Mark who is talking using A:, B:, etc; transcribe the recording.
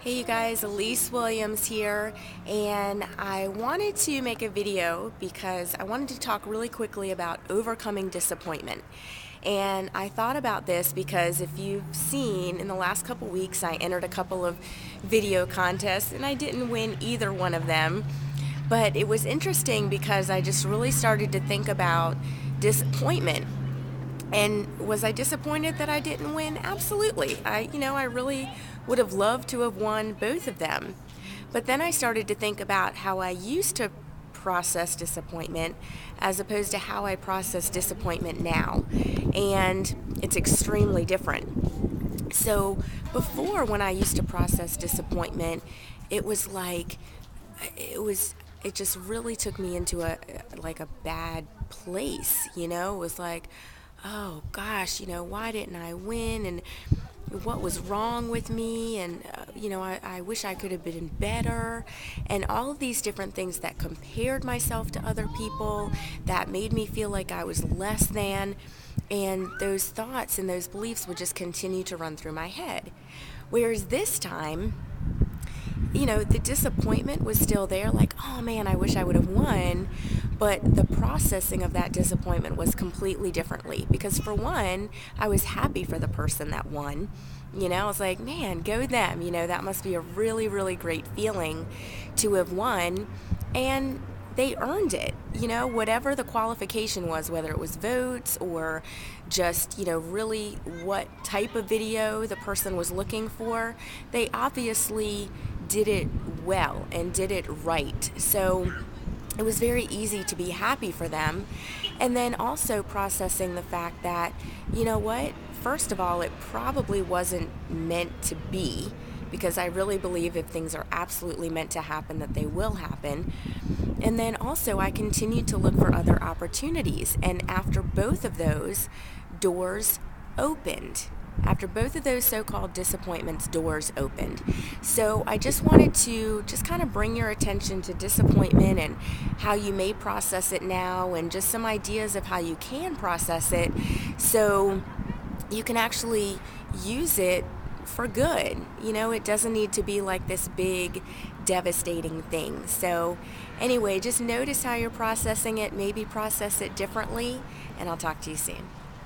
A: Hey you guys, Alyse Williams here, and I wanted to make a video because I wanted to talk really quickly about overcoming disappointment. And I thought about this because if you've seen in the last couple weeks, I entered a couple of video contests and I didn't win either one of them. But it was interesting because I just really started to think about disappointment. And was I disappointed that I didn't win? Absolutely. I really would have loved to have won both of them. But then I started to think about how I used to process disappointment as opposed to how I process disappointment now. And it's extremely different. So before, when I used to process disappointment, it was like, it just really took me into a bad place. It was like, oh gosh, why didn't I win, and what was wrong with me, and I wish I could have been better, and all of these different things that compared myself to other people, that made me feel like I was less than, and those thoughts and those beliefs would just continue to run through my head. Whereas this time, the disappointment was still there, like, oh man, I wish I would have won, but the processing of that disappointment was completely differently. Because for one, I was happy for the person that won. I was like, man, go them. That must be a really, really great feeling to have won. And they earned it, whatever the qualification was, whether it was votes or just, really what type of video the person was looking for. They obviously did it well and did it right. So it was very easy to be happy for them. And then also processing the fact that, what? First of all, it probably wasn't meant to be, because I really believe if things are absolutely meant to happen, that they will happen. And then also I continued to look for other opportunities. And after both of those, doors opened. After both of those so-called disappointments, doors opened. So I just wanted to just kind of bring your attention to disappointment and how you may process it now, and just some ideas of how you can process it so you can actually use it for good. It doesn't need to be like this big, devastating thing. So anyway, just notice how you're processing it, maybe process it differently, and I'll talk to you soon.